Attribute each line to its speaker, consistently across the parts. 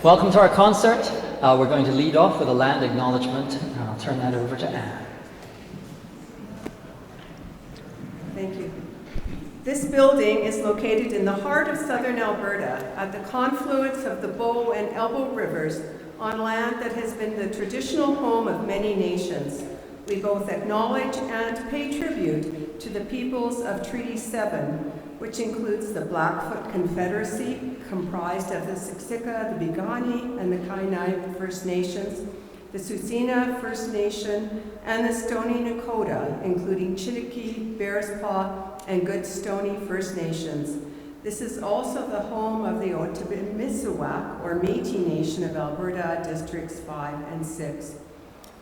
Speaker 1: Welcome to our concert. We're going to lead off with a land acknowledgement, and I'll turn that over to Anne.
Speaker 2: Thank you. This building is located in the heart of southern Alberta at the confluence of the Bow and Elbow Rivers on land that has been the traditional home of many nations. We both acknowledge and pay tribute to the peoples of Treaty 7, which includes the Blackfoot Confederacy, comprised of the Siksika, the Piikani, and the Kainai First Nations, the Tsuut'ina First Nation, and the Stoney Nakoda, including Chiniki, Bearspaw, and Goodstoney First Nations. This is also the home of the Otipemisiwak, or Métis Nation of Alberta, Districts 5 and 6.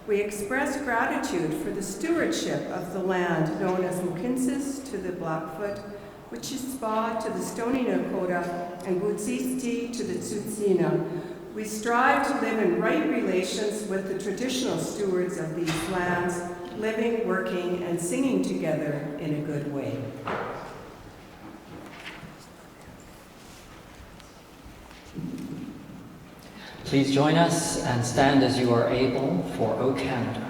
Speaker 2: We express gratitude for the stewardship of the land known as Mukinsis to the Blackfoot, Wichispa to the Stoney Nakoda, and Zwozdesky to the Tsuut'ina. We strive to live in right relations with the traditional stewards of these lands, living, working, and singing together in a good way.
Speaker 1: Please join us and stand as you are able for O Canada.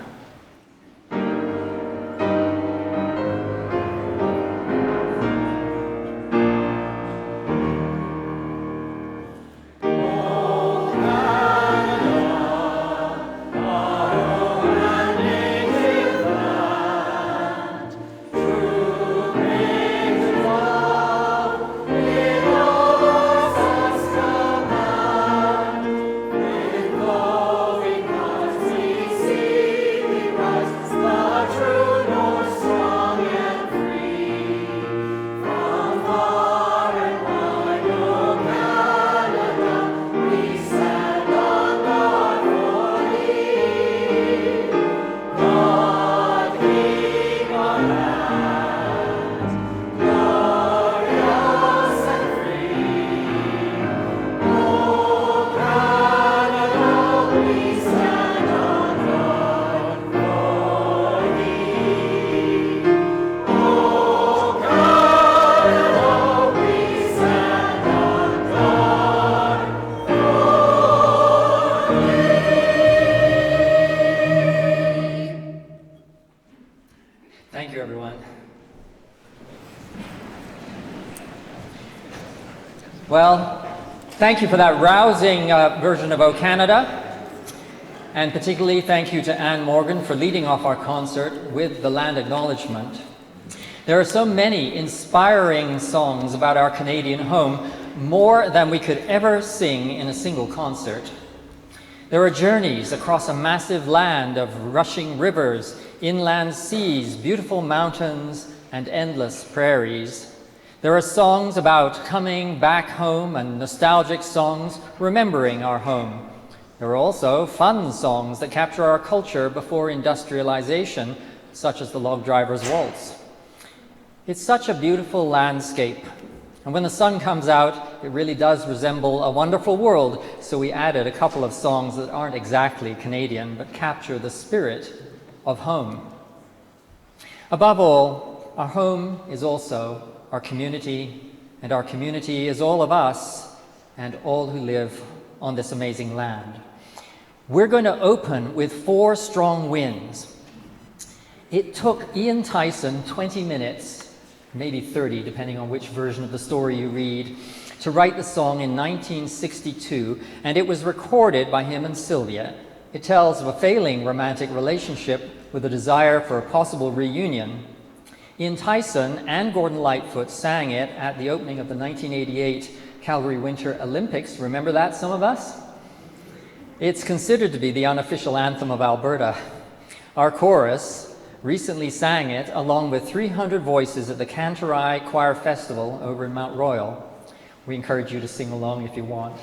Speaker 1: Well, thank you for that rousing version of O Canada, and particularly thank you to Anne Morgan for leading off our concert with the land acknowledgement. There are so many inspiring songs about our Canadian home, more than we could ever sing in a single concert. There are journeys across a massive land of rushing rivers, inland seas, beautiful mountains, and endless prairies. There are songs about coming back home and nostalgic songs remembering our home. There are also fun songs that capture our culture before industrialization, such as the Log Driver's Waltz. It's such a beautiful landscape, and when the sun comes out, it really does resemble a wonderful world, so we added a couple of songs that aren't exactly Canadian, but capture the spirit of home. Above all, our home is also our community, and our community is all of us and all who live on this amazing land. We're going to open with 4 strong winds. It took Ian Tyson 20 minutes, maybe 30, depending on which version of the story you read, to write the song in 1962, and it was recorded by him and Sylvia. It tells of a failing romantic relationship with a desire for a possible reunion. Ian Tyson and Gordon Lightfoot sang it at the opening of the 1988 Calgary Winter Olympics. Remember that, some of us? It's considered to be the unofficial anthem of Alberta. Our chorus recently sang it along with 300 voices at the Cantorai Choir Festival over in Mount Royal. We encourage you to sing along if you want.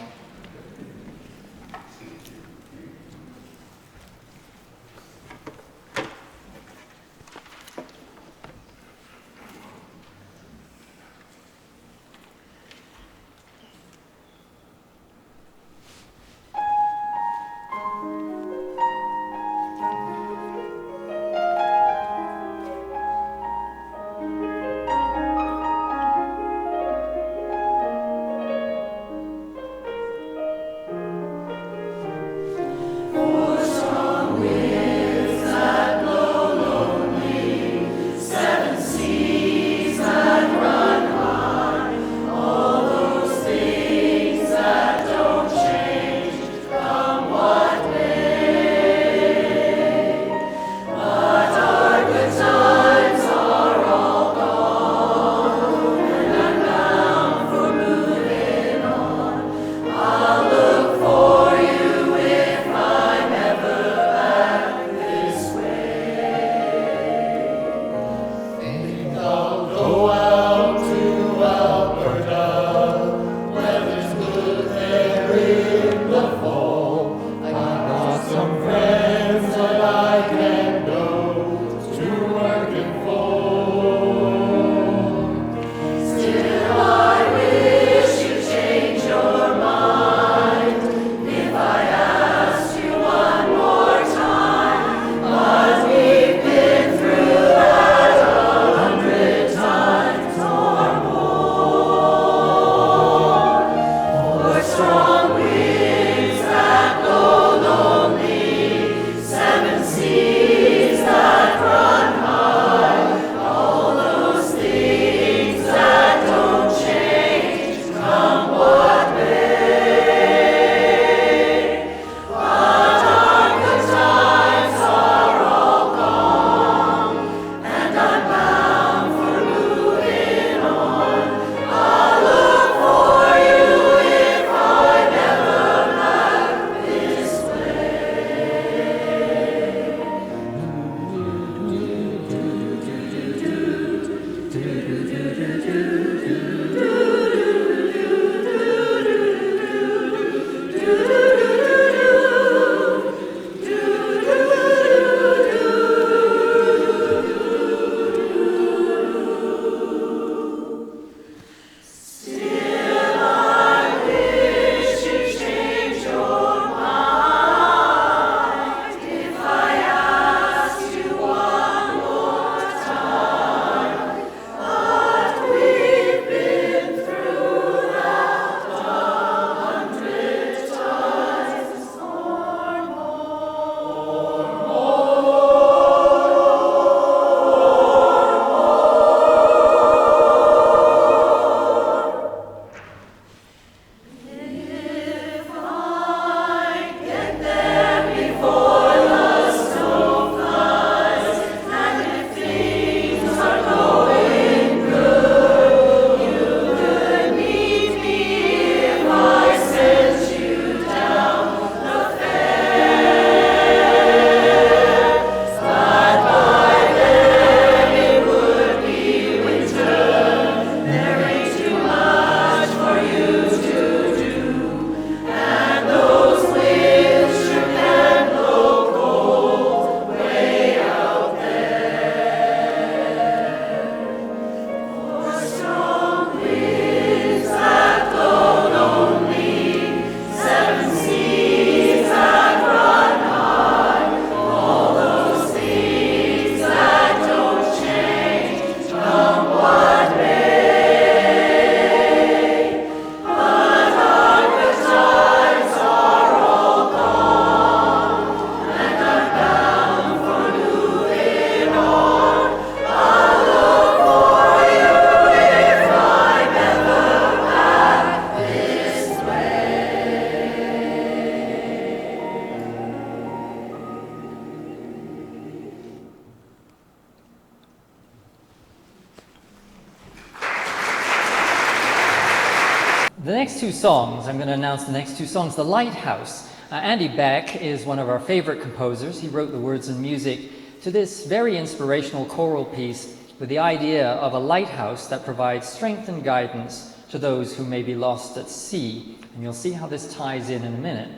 Speaker 1: The next two songs, I'm going to announce the next two songs. The Lighthouse. Andy Beck is one of our favorite composers. He wrote the words and music to this very inspirational choral piece with the idea of a lighthouse that provides strength and guidance to those who may be lost at sea. And you'll see how this ties in a minute.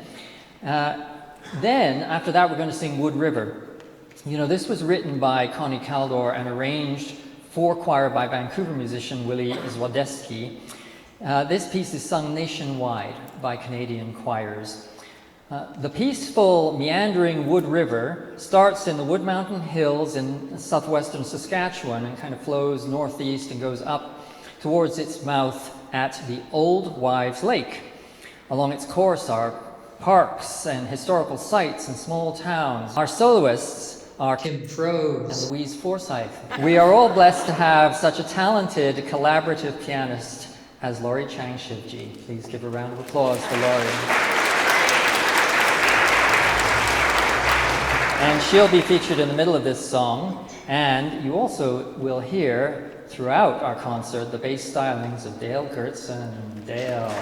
Speaker 1: Then, after that, we're going to sing Wood River. You know, this was written by Connie Kaldor and arranged for choir by Vancouver musician Willi Zwozdesky. This piece is sung nationwide by Canadian choirs. The peaceful, meandering Wood River starts in the Wood Mountain Hills in southwestern Saskatchewan and kind of flows northeast and goes up towards its mouth at the Old Wives Lake. Along its course are parks and historical sites and small towns. Our soloists are Kim Froese and Louise Forsyth. We are all blessed to have such a talented, collaborative pianist as Laurie Chang-Shivji. Please give a round of applause for Laurie. And she'll be featured in the middle of this song, and you also will hear throughout our concert the bass stylings of Dale Goertzen. Dale.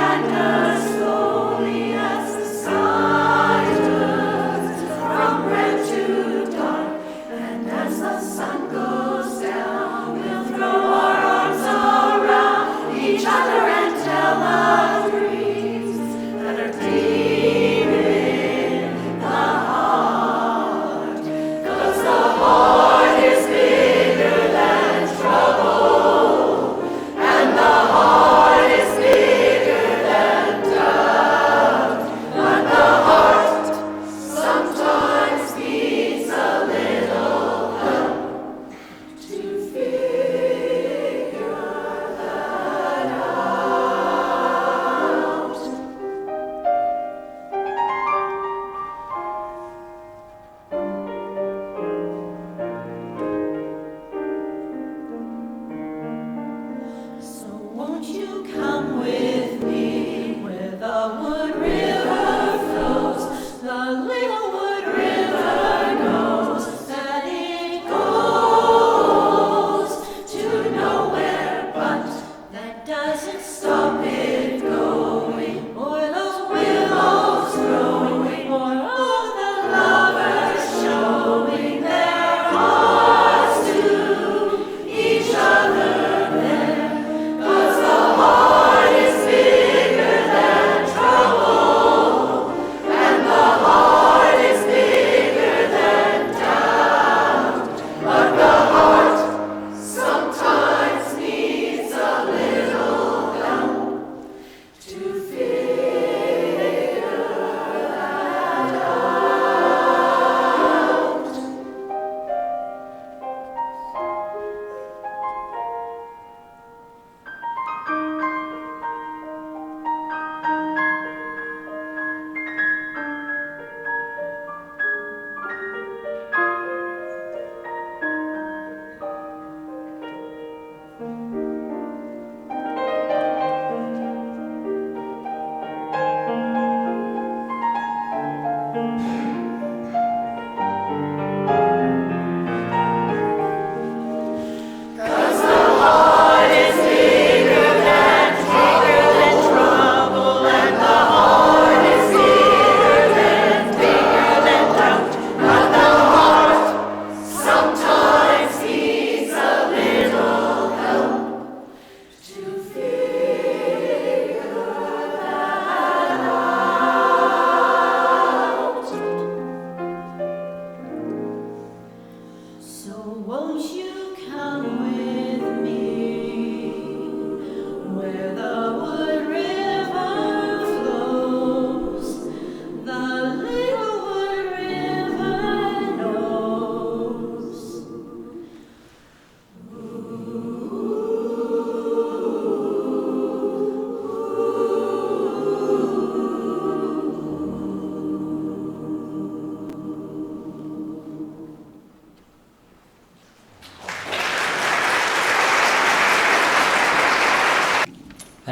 Speaker 3: Than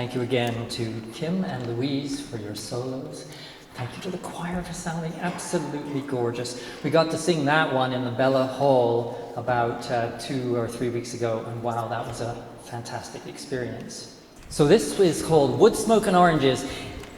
Speaker 1: thank you again to Kim and Louise for your solos. Thank you to the choir for sounding absolutely gorgeous. We got to sing that one in the Bella Hall about 2 or 3 weeks ago, and wow, that was a fantastic experience. So this is called Woodsmoke and Oranges.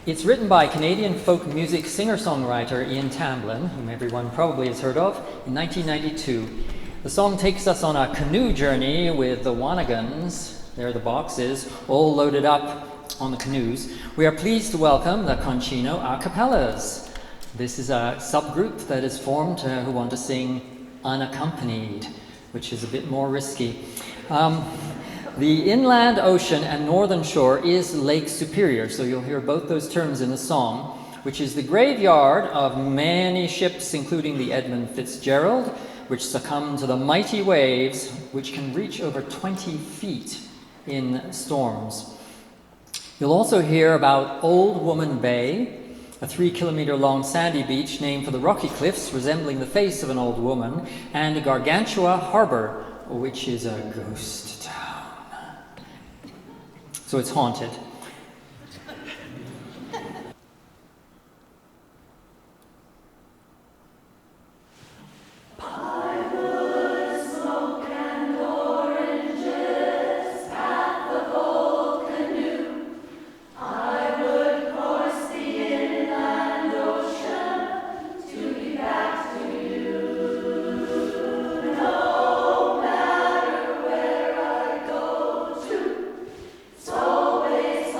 Speaker 1: It's written by Canadian folk music singer-songwriter Ian Tamblyn, whom everyone probably has heard of, in 1992. The song takes us on a canoe journey with the Wanagans, there are the boxes, all loaded up on the canoes. We are pleased to welcome the Concino A Cappellas. This is a subgroup that is formed who want to sing unaccompanied, which is a bit more risky. The inland ocean and northern shore is Lake Superior, so you'll hear both those terms in the song, which is the graveyard of many ships, including the Edmund Fitzgerald, which succumbed to the mighty waves, which can reach over 20 feet in storms. You'll also hear about Old Woman Bay, a 3-kilometer long sandy beach named for the rocky cliffs resembling the face of an old woman, and Gargantua Harbor, which is a ghost town. So it's haunted.
Speaker 3: Always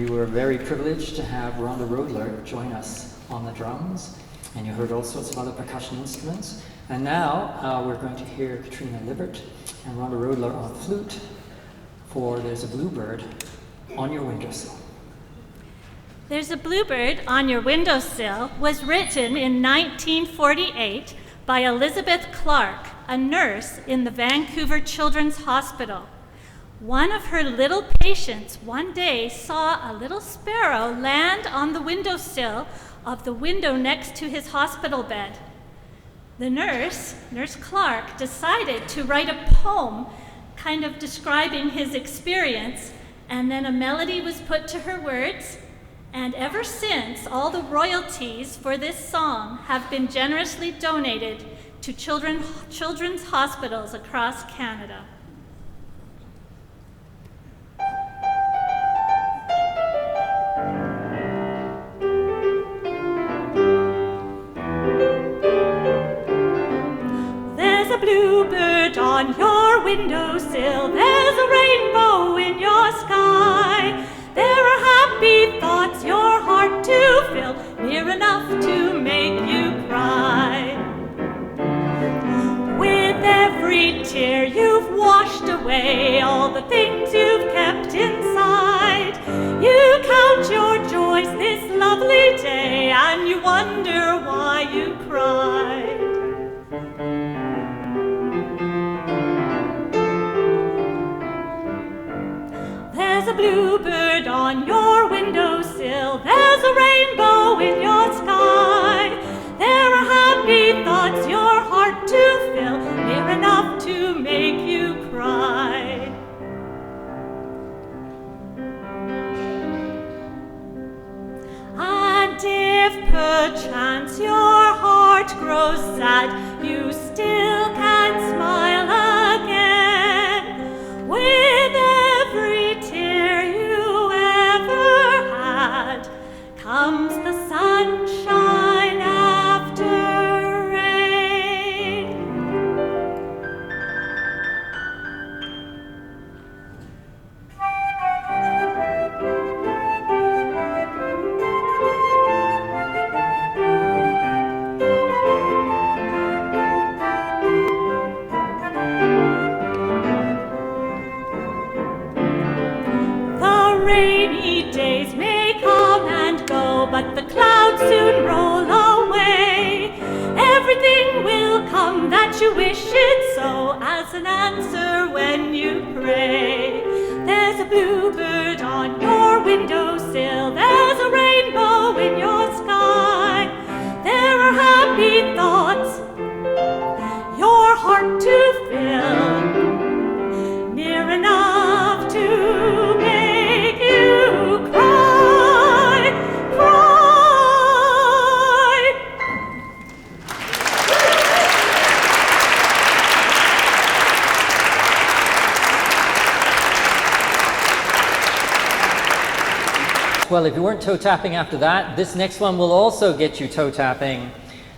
Speaker 1: we were very privileged to have Rhonda Rodler join us on the drums, and you heard all sorts of other percussion instruments. And now we're going to hear Katrina Libbert and Rhonda Rodler on flute for There's a Bluebird on Your Windowsill.
Speaker 3: There's a Bluebird on Your Windowsill was written in 1948 by Elizabeth Clark, a nurse in the Vancouver Children's Hospital. One of her little patients one day saw a little sparrow land on the windowsill of the window next to his hospital bed. The nurse, Nurse Clark, decided to write a poem kind of describing his experience, and then a melody was put to her words, and ever since, all the royalties for this song have been generously donated to children's hospitals across Canada. There's a bluebird on your windowsill, there's a rainbow in your sky. There are happy thoughts your heart to fill, near enough to make you cry. With every tear you've washed away all the things you've kept inside. You count your joys this lovely day, and you wonder why you cried. There's a bluebird on your windowsill, there's a rainbow in your sky. There are happy thoughts your heart to fill, near enough to make you cry. And if perchance your heart grows sad, you still can smile again. With every tear you ever had comes the sunshine after rain. The rainy days may come and go, but the clouds soon roll away. Everything will come that you wish it so, as an answer when you pray. There's a bluebird on your windowsill, there's a rainbow in your sky. There are happy thoughts your heart to fill, near enough to make you cry, cry.
Speaker 1: Well, if you weren't toe tapping after that, this next one will also get you toe tapping.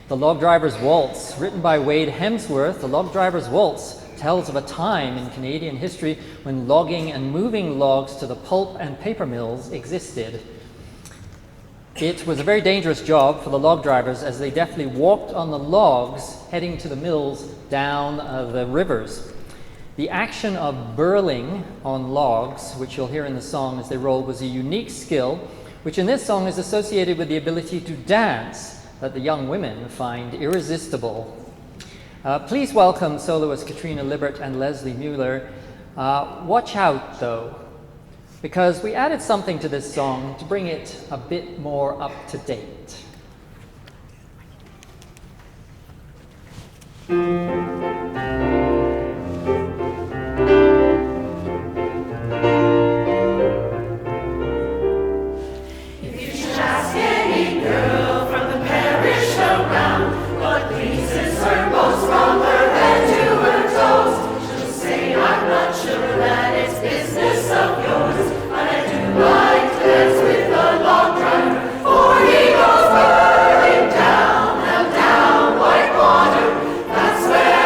Speaker 1: The Log Driver's Waltz, written by Wade Hemsworth. The Log Driver's Waltz tells of a time in Canadian history when logging and moving logs to the pulp and paper mills existed. It was a very dangerous job for the log drivers, as they definitely walked on the logs heading to the mills down the rivers. The action of burling on logs, which you'll hear in the song as they roll, was a unique skill, which in this song is associated with the ability to dance that the young women find irresistible. Please welcome soloists Katrina Libbert and Leslie Mueller. Watch out, though, because we added something to this song to bring it a bit more up to date.
Speaker 4: That's where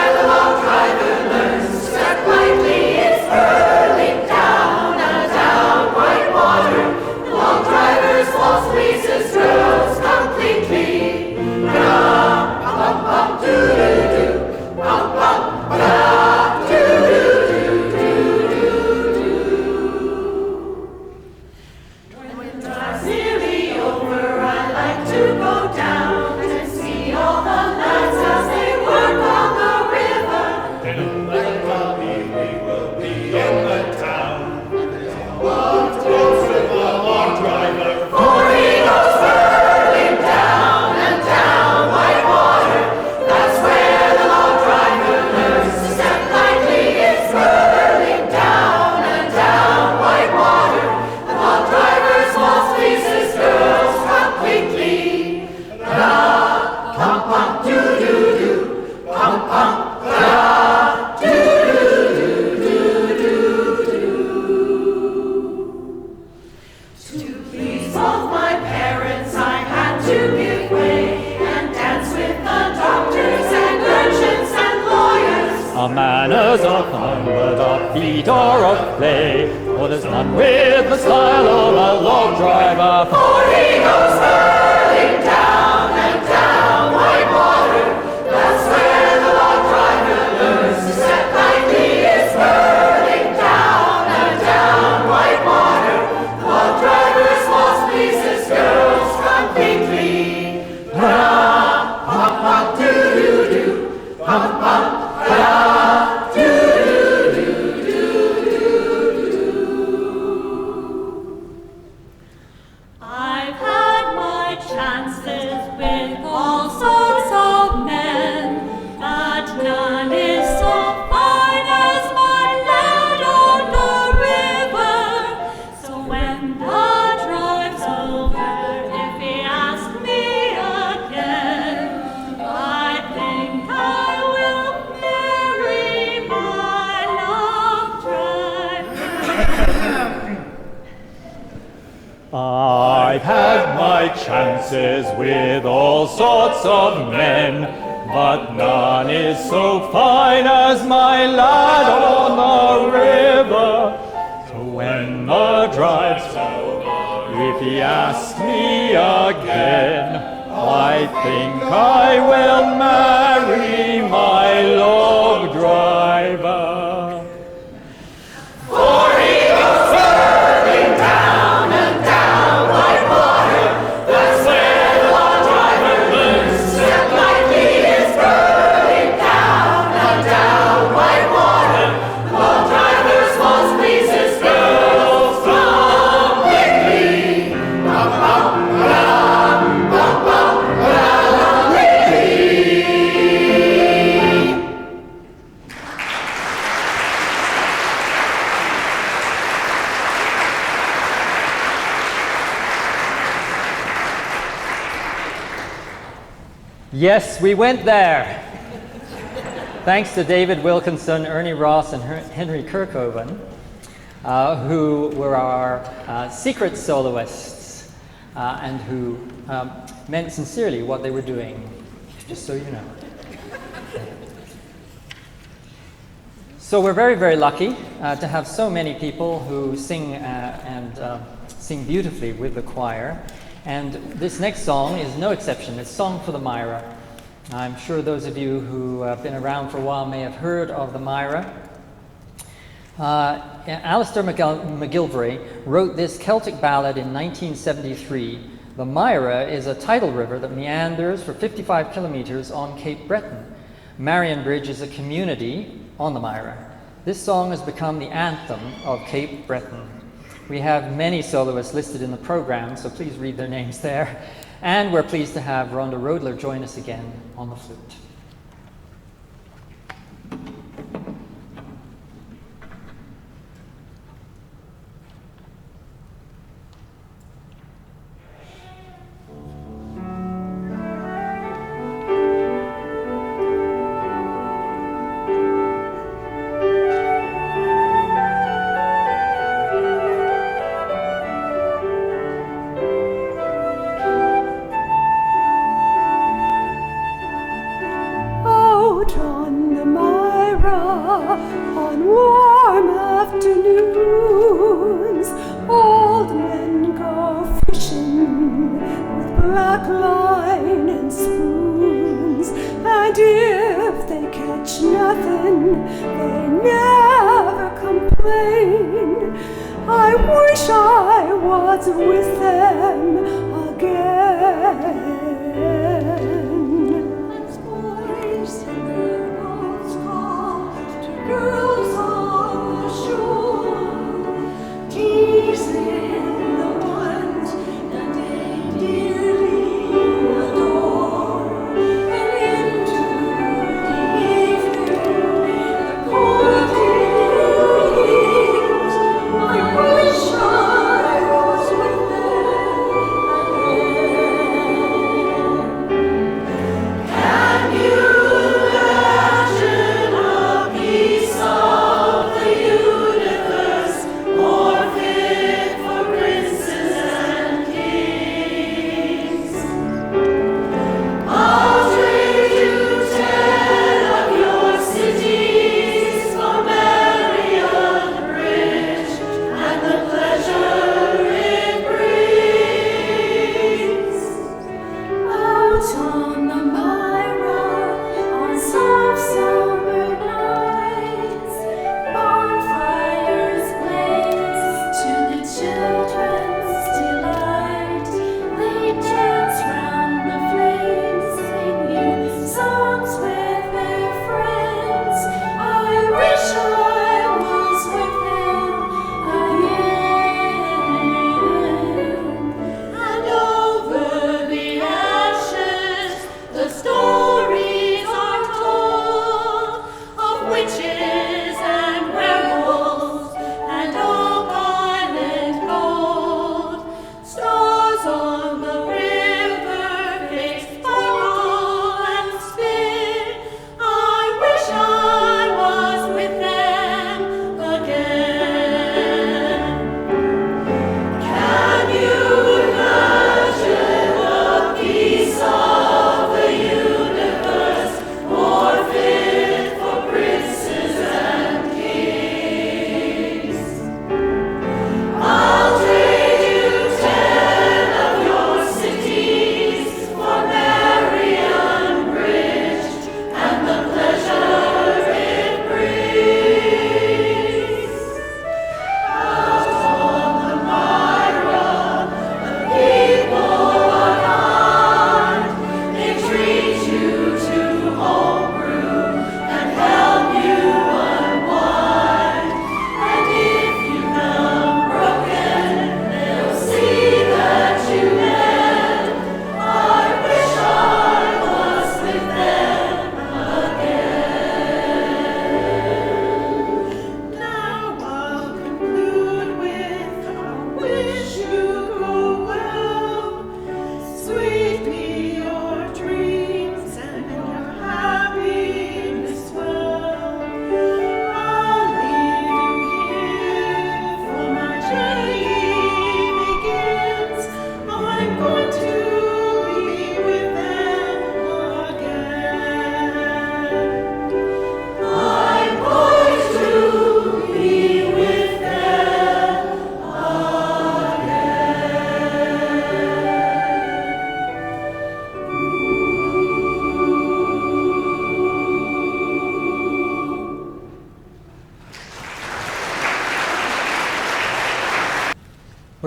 Speaker 1: way. For there's none with the style of a log driver. For he goes hurling down and down white water. That's where the log driver learns to step lightly. Is hurling down and down white water. The log driver's waltz pleases girls completely. Pum pum pum doo doo doo. Pum pum da doo doo doo doo doo.
Speaker 3: I've had my chances with all sorts of men, but none is so fine as my lad on the river. So when the drive's over, if he asks me again, I think I will marry my love driver.
Speaker 1: I've had my chances with all sorts of men, but none is so fine as my lad on the river. So when the drive's over, if he asks me again, I think I will marry my log driver. For he goes hurling down and down white water. That's where the log driver learns to step lightly. Is hurling down and down white water. The log driver's waltz pleases girls completely. Bum bum ba-dum, bum bum ba-dum, really. Yes, we went there. Thanks to David Wilkinson, Ernie Ross, and Henry Kirkhoven, who were our secret soloists and who meant sincerely what they were doing, just so you know. So we're very, very lucky to have so many people who sing and sing beautifully with the choir. And this next song is no exception. It's Song for the Myra. I'm sure those of you who have been around for a while may have heard of the Myra. Alistair McGilvray wrote this Celtic ballad in 1973. The Myra is a tidal river that meanders for 55 kilometers on Cape Breton. Marion Bridge is a community on the Myra. This song has become the anthem of Cape Breton. We have many soloists listed in the program, so please read their names there. And we're pleased to have Rhonda Rodler join us again on the flute.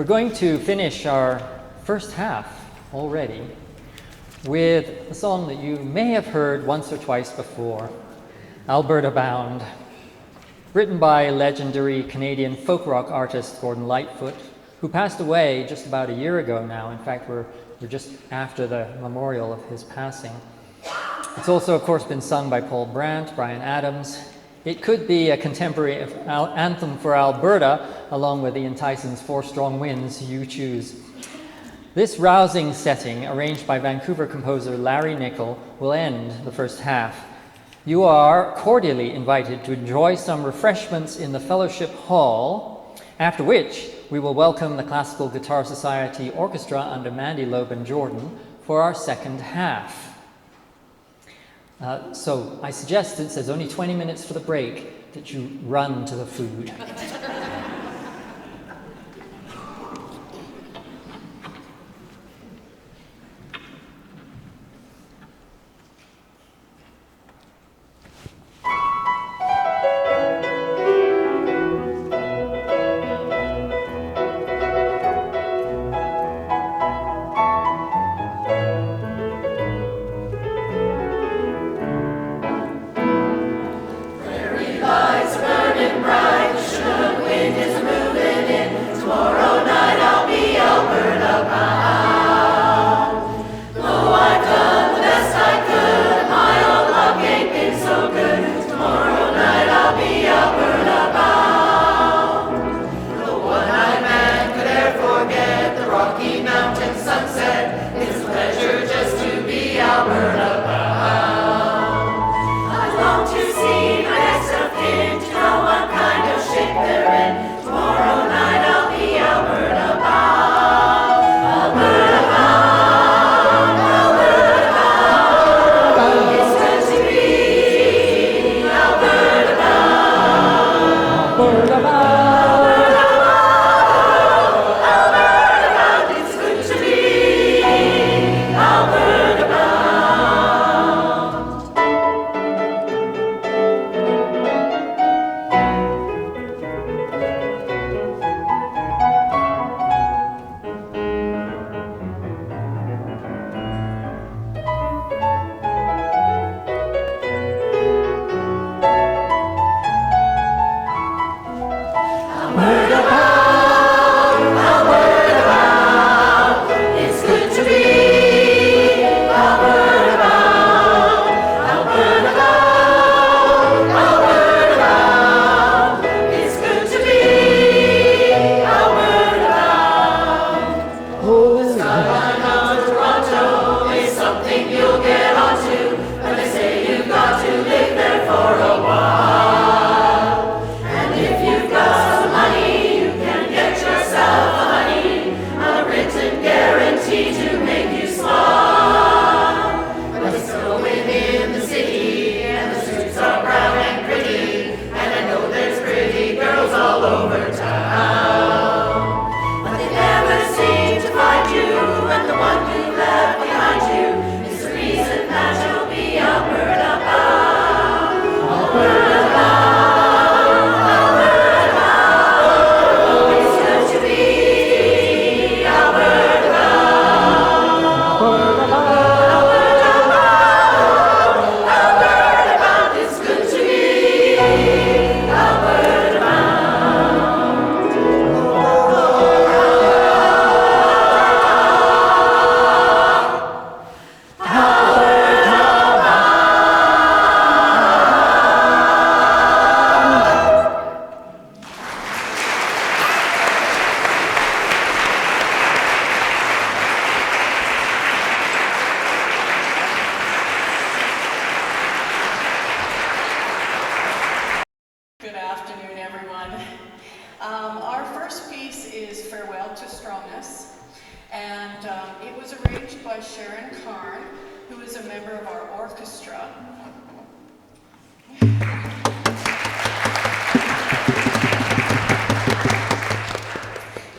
Speaker 1: We're going to finish our first half already with a song that you may have heard once or twice before, Alberta Bound, written by legendary Canadian folk rock artist Gordon Lightfoot, who passed away just about a year ago now. In fact, we're just after the memorial of his passing. It's also, of course, been sung by Paul Brandt, Bryan Adams. It could be a contemporary anthem for Alberta, along with Ian Tyson's Four Strong Winds, you choose. This rousing setting, arranged by Vancouver composer Larry Nichol, will end the first half. You are cordially invited to enjoy some refreshments in the Fellowship Hall, after which we will welcome the Classical Guitar Society Orchestra under Mandy Loban-Jordan for our second half. So I suggest, since there's only 20 minutes for the break, that you run to the food.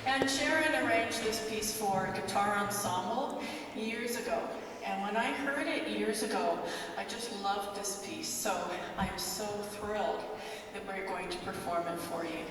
Speaker 4: And Sharon arranged this piece for guitar ensemble years ago. And when I heard it years ago, I just loved this piece. So I'm so thrilled that we're going to perform it for you.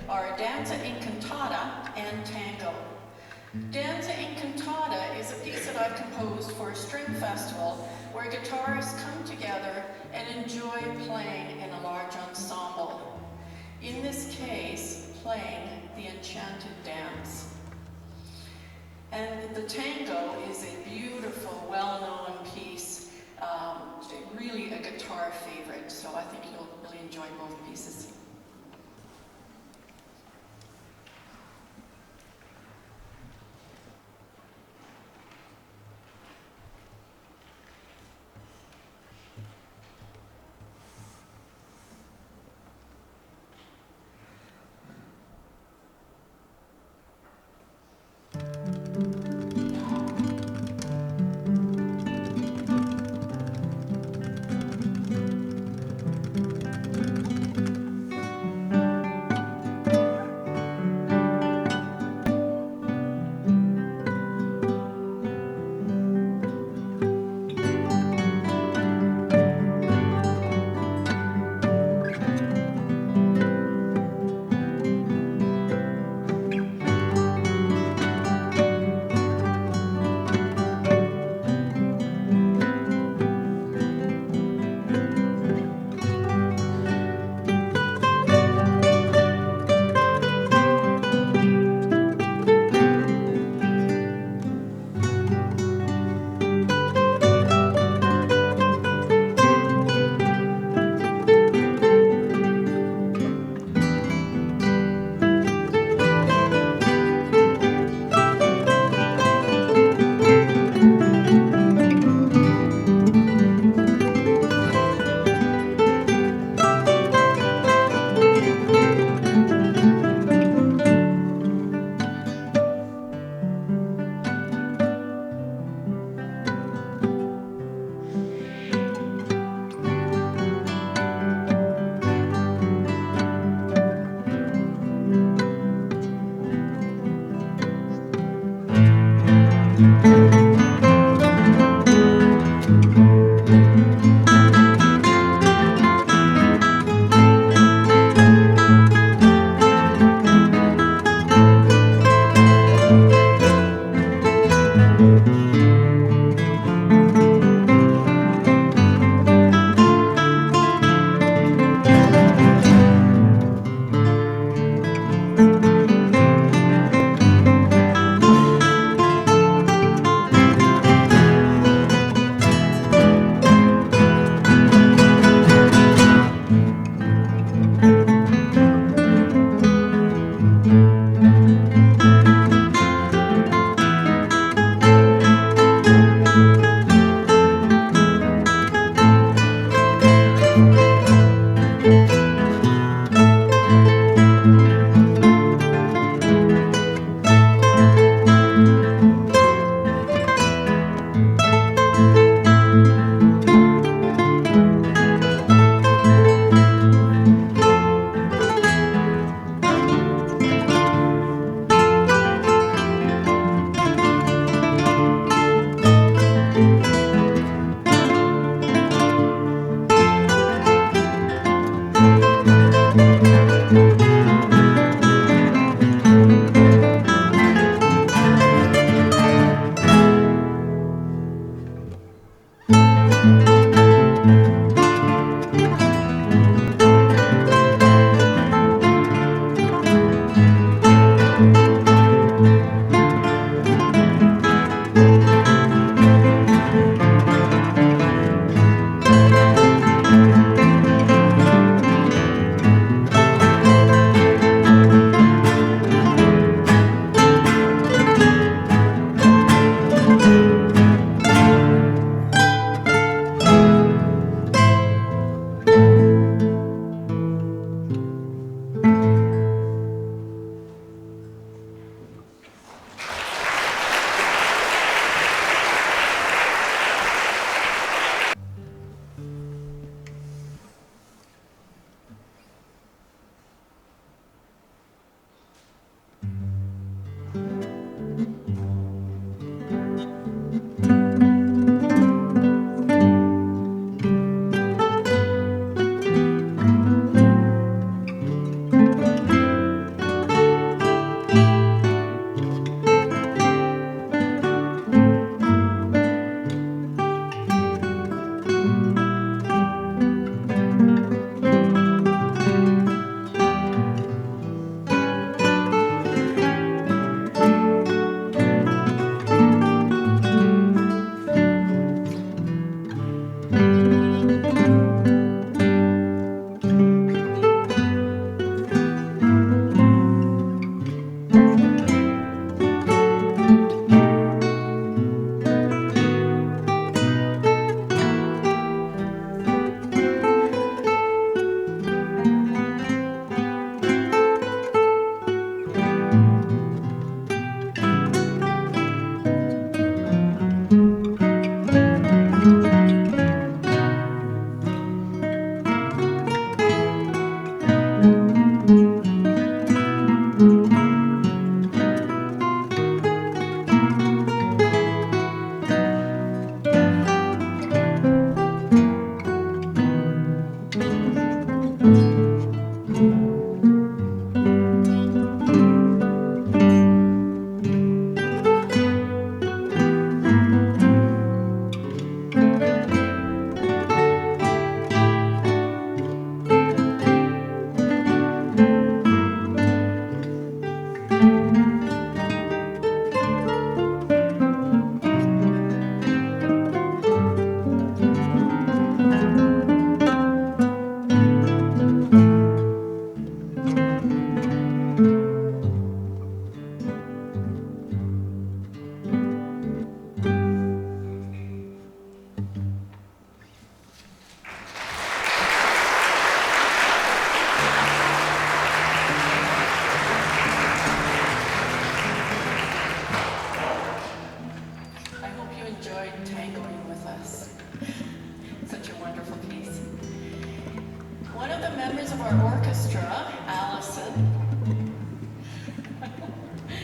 Speaker 4: are Danza Incantata and Tango. Danza Incantata is a piece that I composed for a string festival where guitarists come together and enjoy playing in a large ensemble. In this case, playing the Enchanted Dance. And the tango is a beautiful, well-known piece, really a guitar favorite, so I think you'll really enjoy both pieces.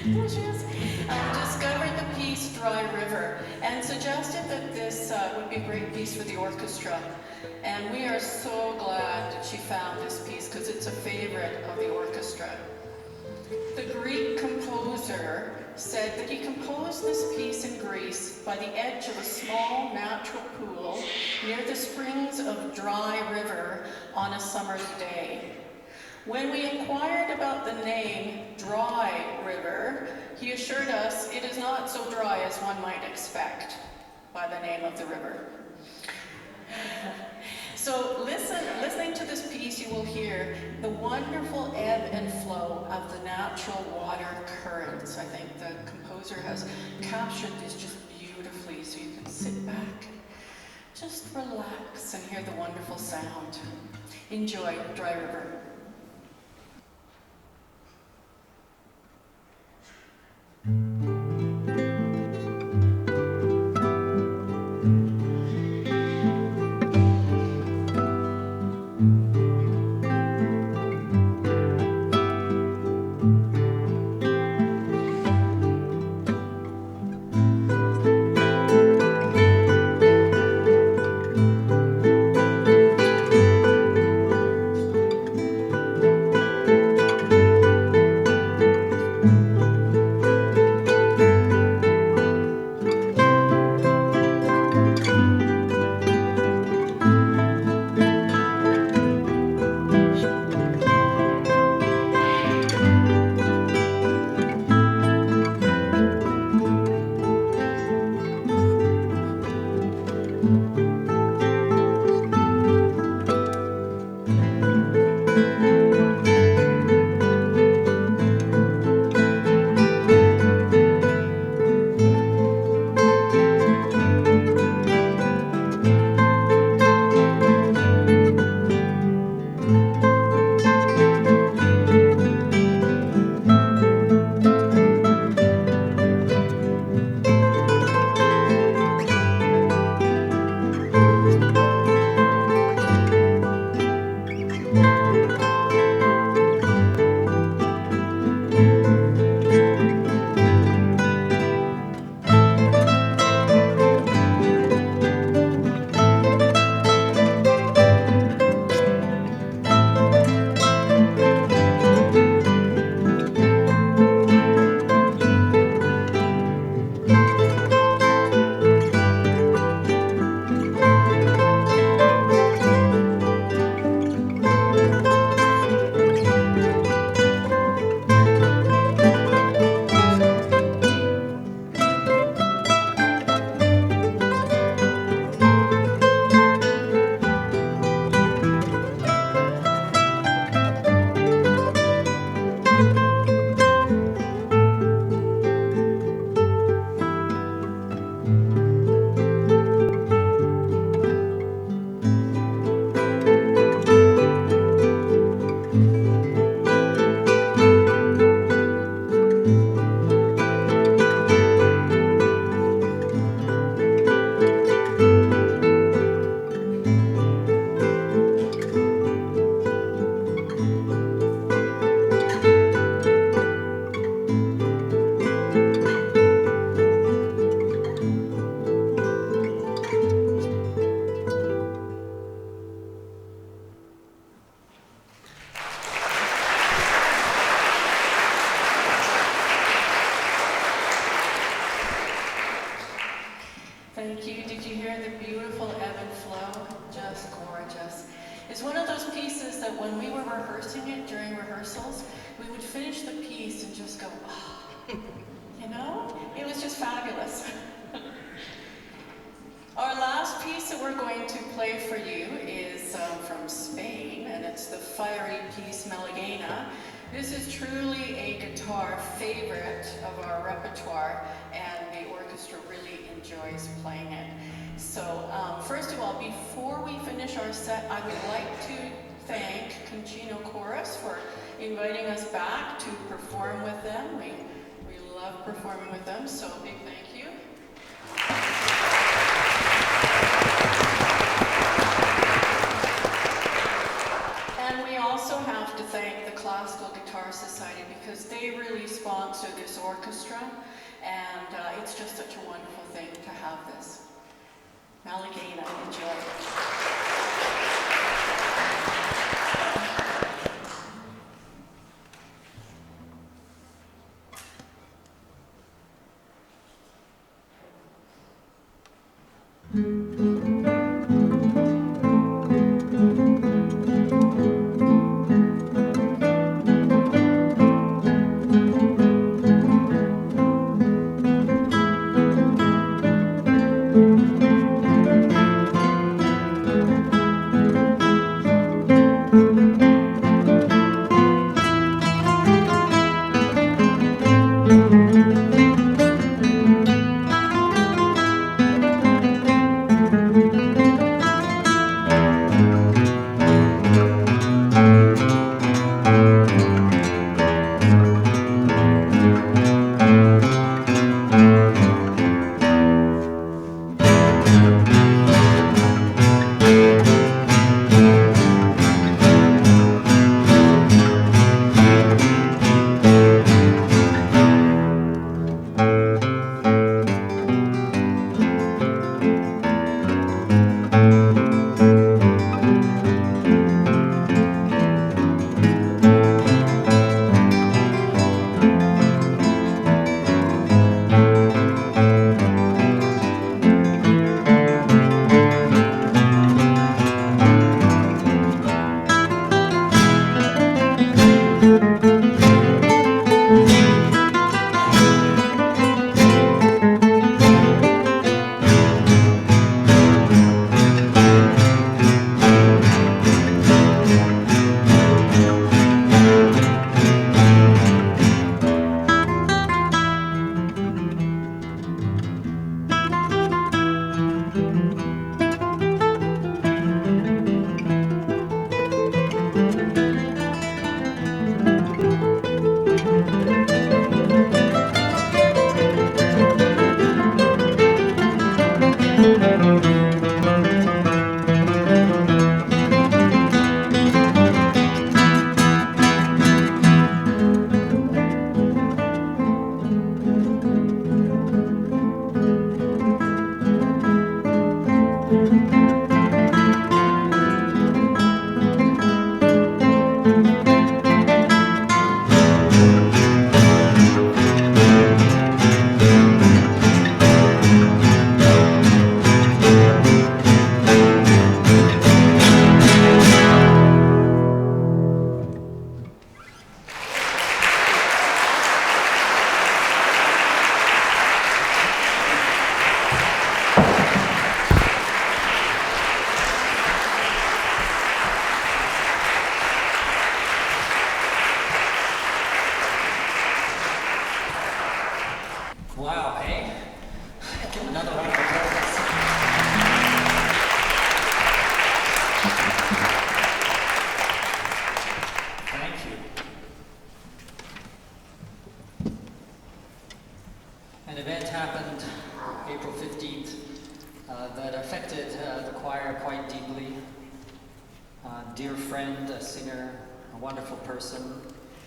Speaker 4: There she is. Discovered the piece Dry River and suggested that this would be a great piece for the orchestra. And we are so glad that she found this piece because it's a favorite of the orchestra. The Greek composer said that he composed this piece in Greece by the edge of a small natural pool near the springs of Dry River on a summer's day. When we inquired about the name Dry River, he assured us it is not so dry as one might expect by the name of the river. So listening to this piece, you will hear the wonderful ebb and flow of the natural water currents. I think the composer has captured this just beautifully, so you can sit back, just relax and hear the wonderful sound. Enjoy Dry River. Thank you. Did you hear the beautiful ebb and flow? Just gorgeous. It's one of those pieces that when we were rehearsing it during rehearsals, we would finish the piece and just go, oh, you know? It was just fabulous. Our last piece that we're going to play for you is from Spain, and it's the fiery piece Malaguena. This is truly a guitar favorite of our repertoire, and the orchestra really enjoys playing it. So first of all, before we finish our set, I would like to thank Concino Chorus for inviting us back to perform with them. We love performing with them, so big thank you. And we also have to thank the Classical Guitar Society because they really sponsor this orchestra, and it's just such a wonderful thing to have this. Malagina, enjoy.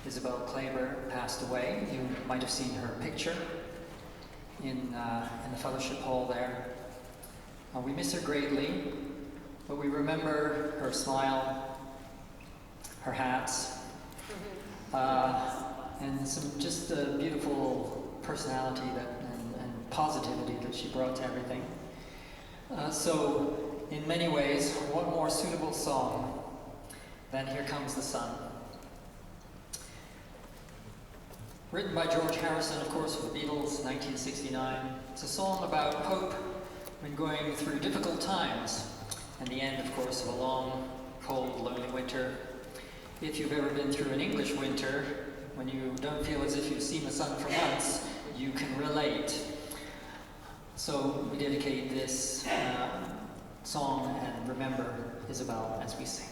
Speaker 1: Isabelle Klaiber passed away. You might have seen her picture in the fellowship hall there. We miss her greatly, but we remember her smile, her hats, and some just beautiful personality and positivity that she brought to everything. So, in many ways, what more suitable song than Here Comes the Sun? Written by George Harrison, of course, for the Beatles, 1969. It's a song about hope when going through difficult times, and the end, of course, of a long, cold, lonely winter. If you've ever been through an English winter, when you don't feel as if you've seen the sun for months, you can relate. So we dedicate this song and remember Isabelle as we sing.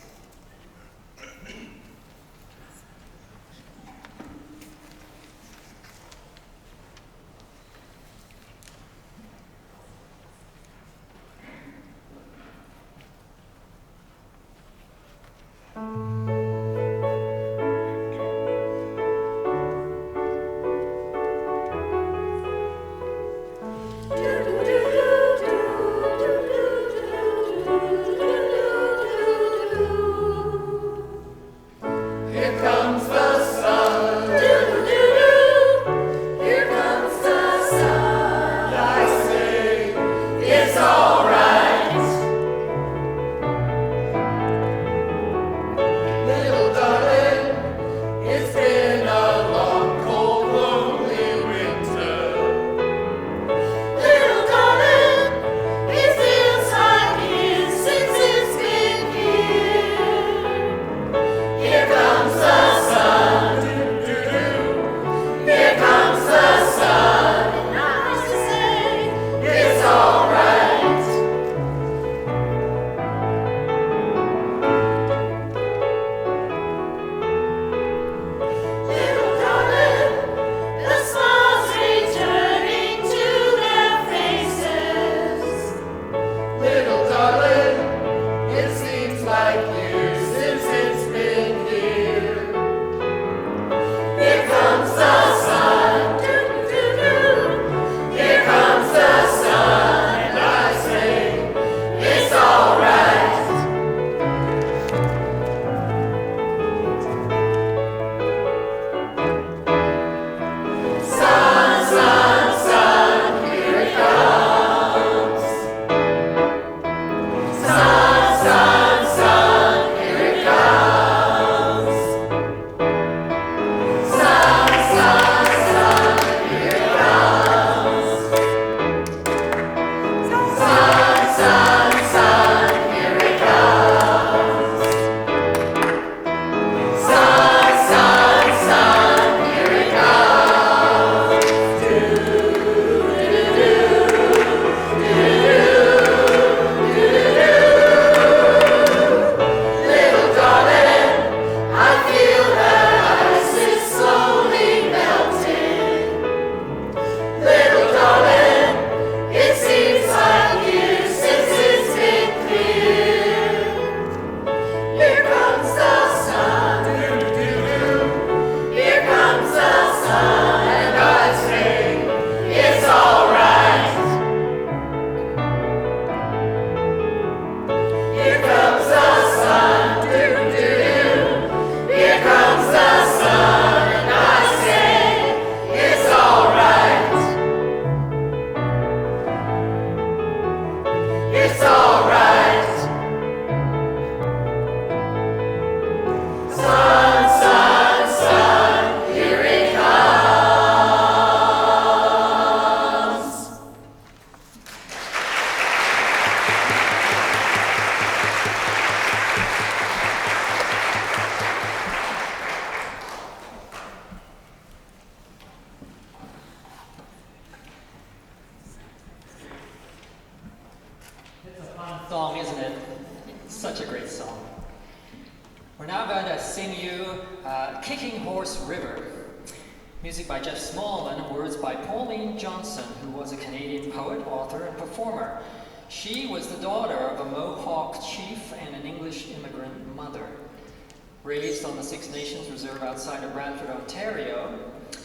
Speaker 1: Raised on the Six Nations Reserve outside of Brantford, Ontario,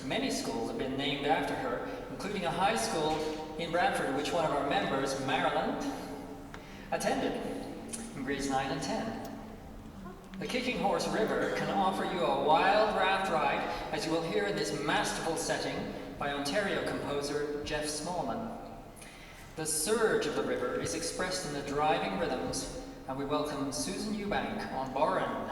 Speaker 1: many schools have been named after her, including a high school in Brantford, which one of our members, Maryland, attended in grades 9 and 10. The Kicking Horse River can offer you a wild raft ride, as you will hear in this masterful setting by Ontario composer Jeff Smallman. The surge of the river is expressed in the driving rhythms, and we welcome Susan Eubank on Boran.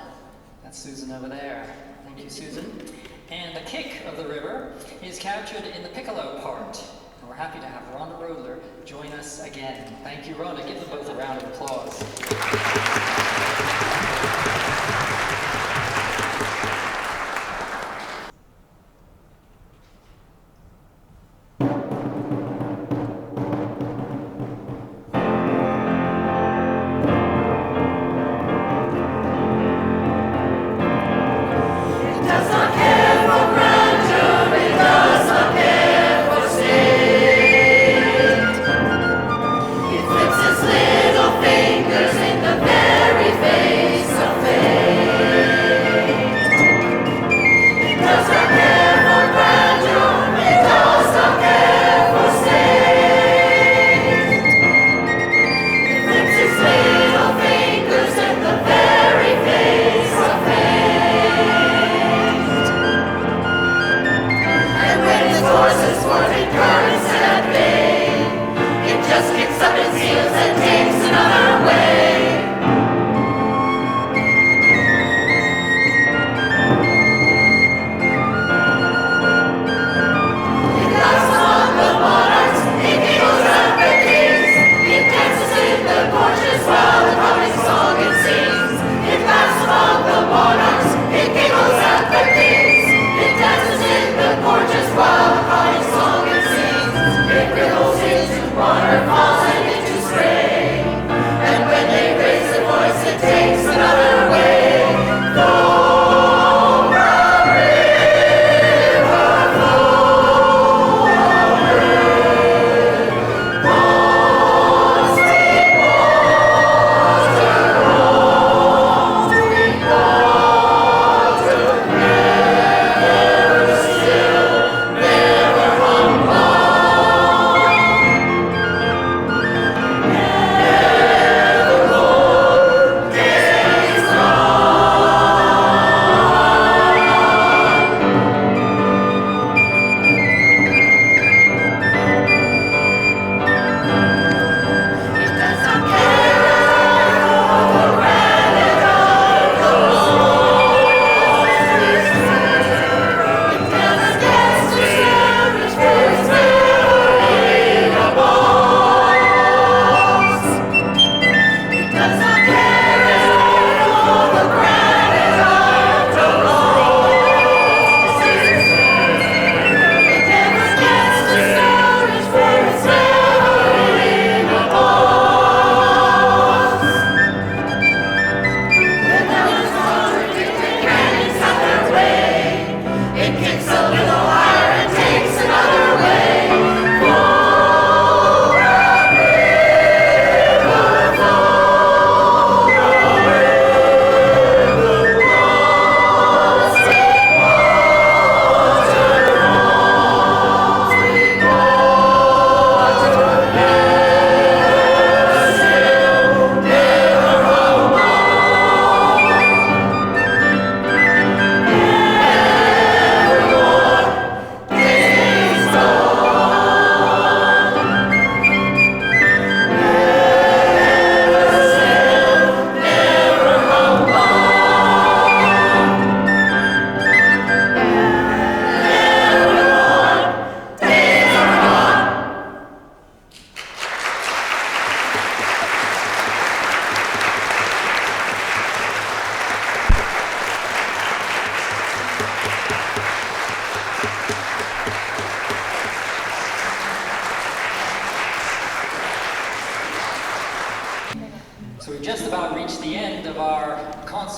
Speaker 1: That's Susan over there. Thank you, Susan. And the kick of the river is captured in the piccolo part. And we're happy to have Rhonda Rodler join us again. Thank you, Rhonda. Give them both a round of applause.
Speaker 5: Little fingers in the very face of fate.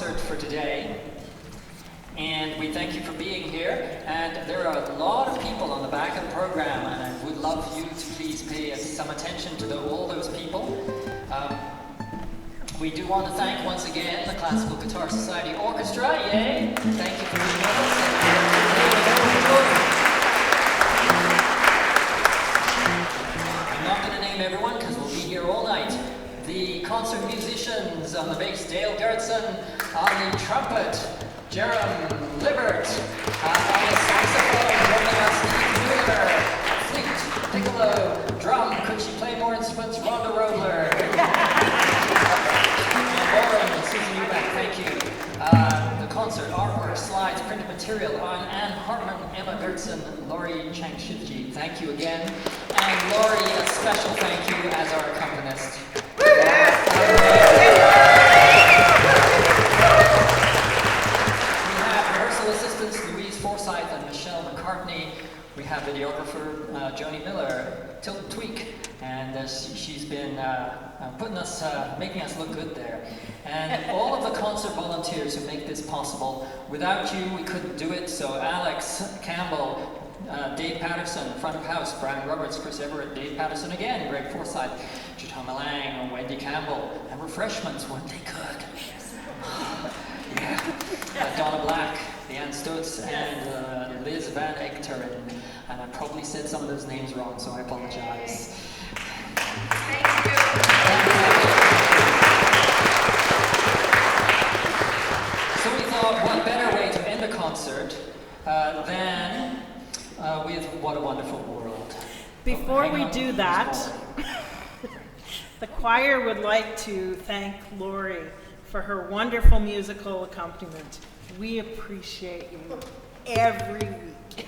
Speaker 1: concert for today. And we thank you for being here. And there are a lot of people on the back of the program, and I would love you to please pay some attention to all those people. We do want to thank once again the Classical Guitar Society Orchestra. Yay! Thank you for being with us. I'm not going to name everyone because we'll be here all night. The concert musicians on the bass, Dale Goertzen, on the trumpet, Jerem Libert, on the saxophone, joining us, Steve Mueller, flute, piccolo, drum, could she play more instruments, Rhonda Rodler, and Lauren and Susan Eubank, thank you. The concert, artwork, slides, printed material on Anne Hartman, Emma Goertzen, Laurie Chang-Shivji, thank you again. And Laurie, a special thank you as our accompanist. We have rehearsal assistants Louise, Forsyth, and Michelle McCartney. We have videographer Joni Miller, Tilton Tweak, and she's been making us look good there. And all of the concert volunteers who make this possible. Without you, we couldn't do it. So Alex, Campbell, Dave Patterson, front of house, Brian Roberts, Chris Everett, Dave Patterson again, Greg Forsyth, Jatoma Lang, Wendy Campbell, and refreshments when they could. Donna Black, Leanne Stutz, and Liz Van Echteren. And I probably said some of those names wrong, so I apologize.
Speaker 5: Thank you.
Speaker 1: So we thought, what better way to end a concert than with What a Wonderful World.
Speaker 6: Before we do that, the choir would like to thank Lori for her wonderful musical accompaniment. We appreciate you every week.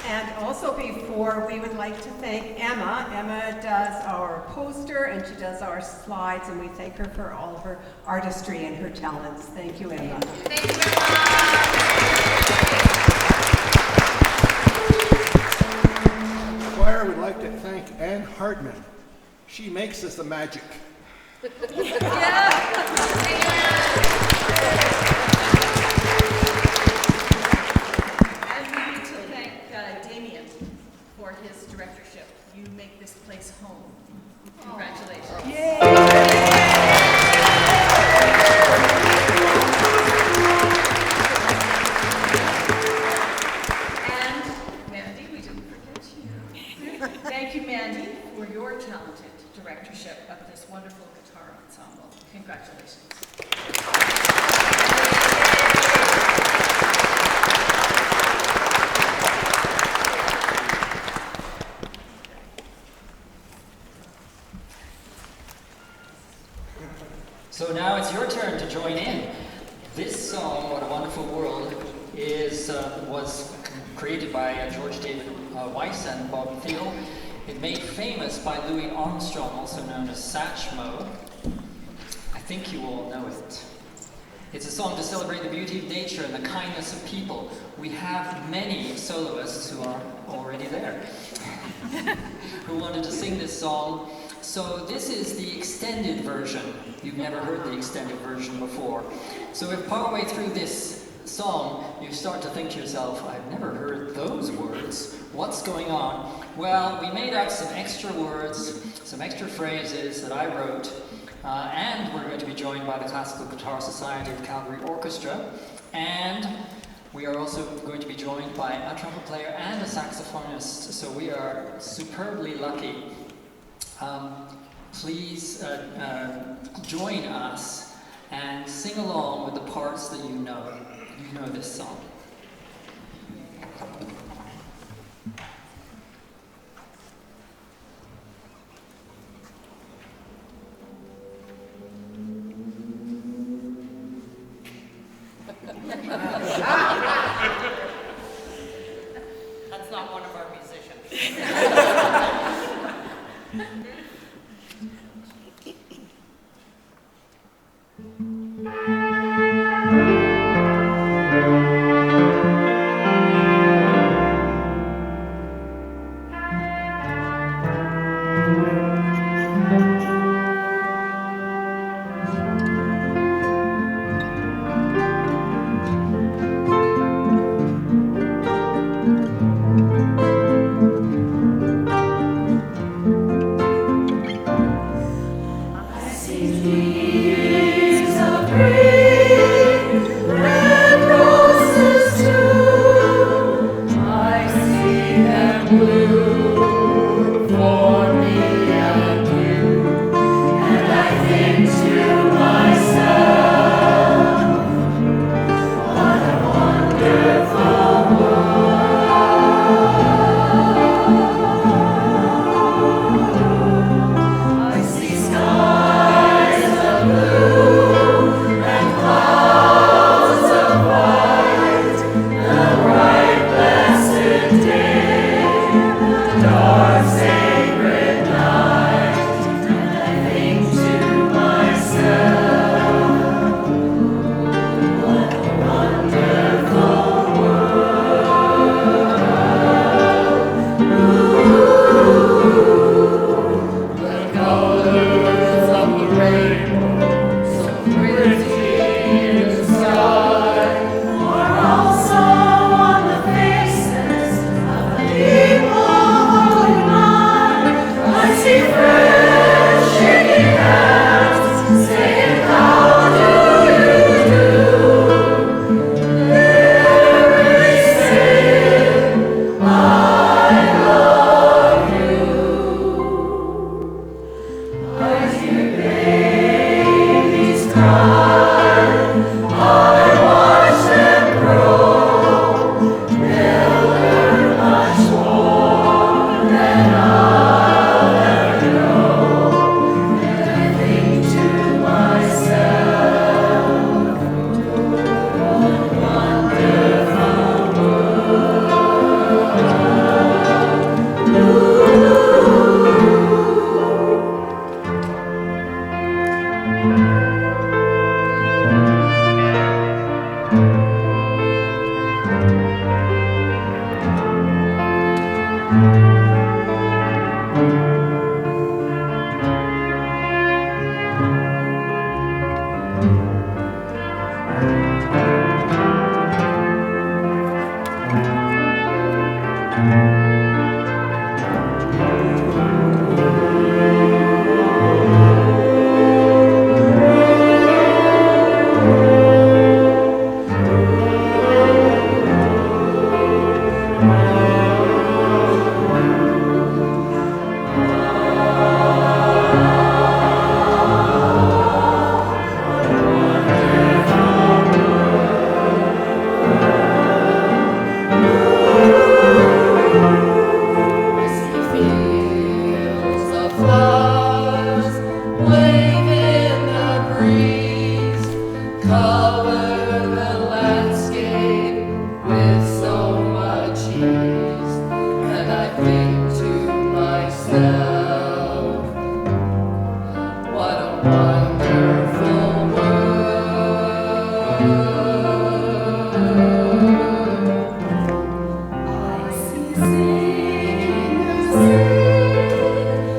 Speaker 2: And also before, we would like to thank Emma. Emma does our poster and she does our slides, and we thank her for all of her artistry and her talents. Thank you, Emma.
Speaker 5: Thank you very much.
Speaker 7: The choir would like to thank Anne Hartman. She makes us the magic.
Speaker 5: And we need to thank Damian for his directorship. You make this place home. Congratulations. And Mandy, we didn't forget you. Thank you, Mandy, for your talented directorship of this wonderful guitar ensemble. Congratulations.
Speaker 1: So now it's your turn to join in. This song, What a Wonderful World, was created by George David Weiss and Bobby Thiel. It made famous by Louis Armstrong, also known as Satchmo. I think you all know it. It's a song to celebrate the beauty of nature and the kindness of people. We have many soloists who are already there who wanted to sing this song. So this is the extended version. You've never heard the extended version before. So if partway through this song you start to think to yourself, I've never heard those words, what's going on? Well, we made up some extra words, some extra phrases that I wrote, and we're going to be joined by the Classical Guitar Society of Calgary Orchestra, and we are also going to be joined by a trumpet player and a saxophonist, so we are superbly lucky. Please join us and sing along with the parts that you know. You know this song.
Speaker 5: That's not one of our musicians.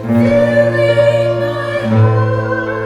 Speaker 8: Filling my heart.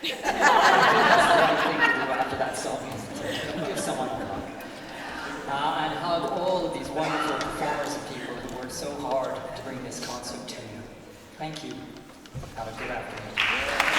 Speaker 1: That's the right thing to do after that song, isn't it? Give someone a hug. And hug all of these wonderful performers and people who worked so hard to bring this concert to you. Thank you. Have a good afternoon.